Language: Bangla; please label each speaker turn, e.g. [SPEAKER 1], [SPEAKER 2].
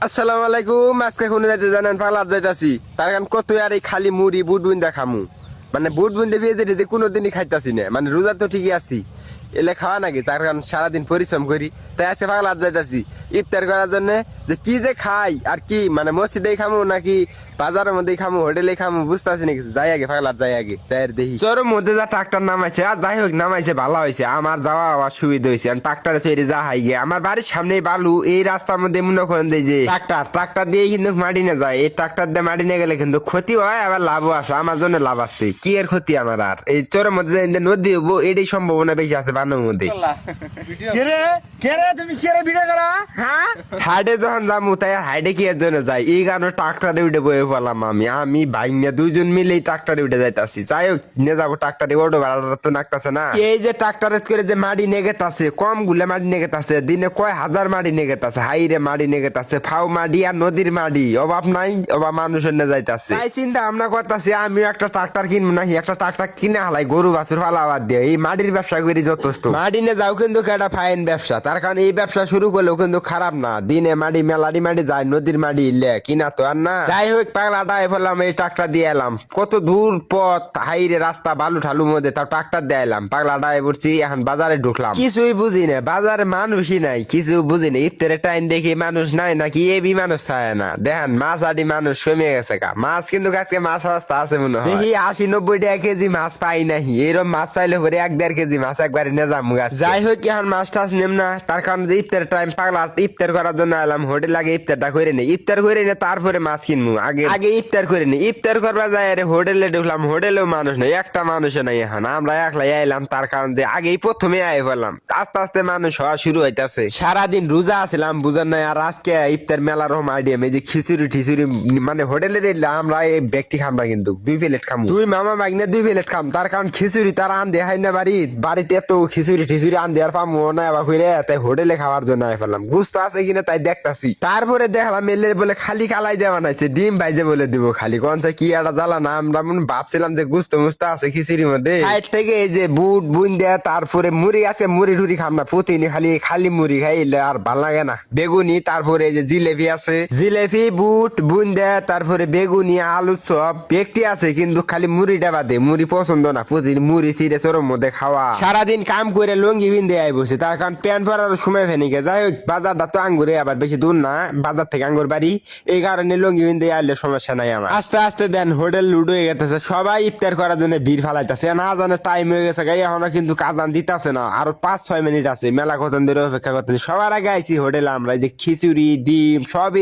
[SPEAKER 1] আসসালামু আলাইকুম। আজকে কোন যাইতে জানেন? পালার যাইতাছি। তার কারণ কত আর এই খালি মুড়ি বুট বুন্দা খামু, মানে বুট বুন্দে বিয়ে যেতে কোনোদিনই খাইতাছি না। মানে রোজা তো ঠিকই আছি, এলে খাওয়া নাকি? তার কারণ সারাদিন পরিশ্রম করি, তাই আজকে পালার যাইতাছি ইফতার করার জন্য। যে কি যে খাই আর কি, মানে মসজিদে খামু নাকি বাজারের মধ্যে খামু, হোটেলে খামু, বুঝতেছি না কিছু। যাই আগে পাগলার, যাই আগে যাই আর দেখি। চোরের মধ্যে যা ট্রাক্টর নামাইছে, আর যাই হোক নামাইছে ভালো হয়েছে, আমার যাওয়া আবার সুবিধা হয়েছে। ট্রাক্টরে চড়ে যা হাই গে, আমার বাড়ির সামনে বালু, এই রাস্তার মধ্যে মনে করেন যে ট্রাক্টর দিয়ে কিন্তু মাটি না যায়। এই ট্রাক্টর দিয়ে মাটি নিয়ে গেলে কিন্তু ক্ষতি হয়, আবার লাভও আছে। আমার জন্য লাভ আছে, কি এর ক্ষতি আমার? আর এই চোরের মধ্যে যে নদী হবো, এটাই সম্ভাবনা বেশি আছে বানোর মধ্যে। হাইডে যখন যাবো, তাই হাইডে কি এর জন্য যাই? এই কারণে ট্রাক্টরে উঠে বয়ে পড়লাম আমি ভাই নিয়ে দুইজন মিলে ট্রাক্টরে উঠে যাইতাছি। যাই হোক নিয়ে যাবো ট্রাক্টরে, ওটো ভাড়াটা তো নাকতাছে না। এই যে ট্রাক্টরে করে যে মাটি নিয়ে গেতাছে, কম গুলা মাটি নিয়ে গেতাছে, দিনে কয় হাজার মাটি নিয়ে গেতাছে, হাইরে মাটি নিয়ে গেতাছে, ফাও মাটি আর নদীর মাটি, অভাব নাই, অভাব মানুষের নিয়ে যাইতাছে। তাই চিন্তা ভাবনা করতেছি আমিও একটা ট্রাক্টর কিনবো নাকি, একটা ট্রাক্টর কিনে হালাই গরু বাছুর ফালাবার দিয়ে এই মাটির ব্যবসা করি যথেষ্ট। মাটি নিয়ে যাও কিন্তু একটা ফাইন ব্যবসা, তার কারণ এই ব্যবসা শুরু করলেও কিন্তু খারাপ না। দিনে মাটি মেলাডি মাটি যায়, নদীর মাটি ইলে কিনা তো আর না। যাই হোক পাগলাটা ফেললাম, এই ট্রাক্টর দিয়ে এলাম, কত দূর পথ, হাইরে রাস্তা বালু ঠালুর মধ্যে, তার ট্রাক্টর দিয়ে এলাম। পাগলাটা পড়ছি, এখন বাজারে ঢুকলাম, কিছুই বুঝি না, বাজারে মানুষই নাই, কিছু বুঝি না। ইফতারের টাইম দেখি মানুষ নাই নাকি এবি মানুষ থাকে না। দেখেন মাছ আদি মানুষ কমে গেছে গা, মাছ কিন্তু আজকে মাছ অবস্থা আছে মনে হয়। দেখি 80-90 টাকা কেজি মাছ পাই নাহি, এরকম মাছ পাইলে পরে 1-1.5 কেজি মাছ একবারে নিয়ে যাম গাছ। যাই হোক এখন মাছ টাছ নেম না, তার কারণ ইফতারের টাইম, পাগলা ইফতার করার জন্য এলাম। হোটেল আগে ইফতারটা করে নি, ইফতার করে নি তারপরে মাছ কিনবো। আগে ইফতার করে নি, ইফতার করবা যায় আরে হোটেলে ঢুকলাম, হোটেলেও মানুষ নাই, একটা মানুষও নাই। এখন আমরা একলাই আইলাম, তার কারণ যে আগেই প্রথমে আই বললাম, আস্তে আস্তে মানুষ হওয়া শুরু হইতাছে। সারাদিন রোজা আছিলাম বুঝার নাই, আর আজকে ইফতার মেলা রকম আইডিয়া, এই যে খিচুড়ি ঠিচুড়ি, মানে হোটেলে আমরা এই ব্যক্তি খাম না কিন্তু 2 প্লেট খাম, 2 মামা বাগনে 2 প্লেট খাম। তার কারণ খিচুড়ি তার আন দেখাই না বাড়িতে এত খিচুড়ি ঠিচুড়ি আন দেওয়ার পামো না বা কইরে, তাই হোটেলে খাওয়ার জন্য আই ফেললাম। গুস্ত আছে কিনা তাই দেখতাছি। তারপরে দেখলাম মেলে বলে খালি কালাই দেওয়া বানাইছে, ডিম ভাইজে বলে দিব খালি, কোন কি একটা জ্বালা না। আমরা ভাবছিলাম যে গুস্ত মুস্ত আছে খিচুড়ির মধ্যে। সাইড থেকে এই যে বুট বুন দেয়া, তারপরে মুড়ি আছে, মুড়ি টুড়ি খাম না, প্রতিদিন খালি মুড়ি খাইলে আর ভাল লাগে না। বেগুনি, তারপরে এই যে জিলেপি আছে, জিলেপি বুট বুন দেয়া, তারপরে বেগুনি আলু চপ ব্যক্তি আছে, কিন্তু খালি মুড়িটা বাদে, মুড়ি পছন্দ না। প্রতিদিন মুড়ি চিড়ে চোরের মধ্যে খাওয়া, সারাদিন কাম করে লঙ্গি বিন্দে আই বসে, তার কারণ প্যান্ট পরার সময় ফেনিকে। যাই হোক বাজারটা তো আঙ্গুরে আবার বেশি দূর না, বাজার থেকে আঙ্গুর বাড়ি, এই কারণে লঙ্গি বিন্দে আইলে সমস্যা নাই আমার। আস্তে আস্তে দেন হোটেল লুডো হয়ে গেছে, সবাই ইফতার করার জন্য ভিড় ফালাইতেছে। না জানে টাইম হয়ে গেছে গাই, এখনো কিন্তু কাজান দিতেছে না, আরো 5-6 মিনিট আছে। মেলা কতক্ষণ ধরে অপেক্ষা করতেছি। সবার আগে আইছি হোটেলে আমরা, এই যে খিচুড়ি ডিম সবই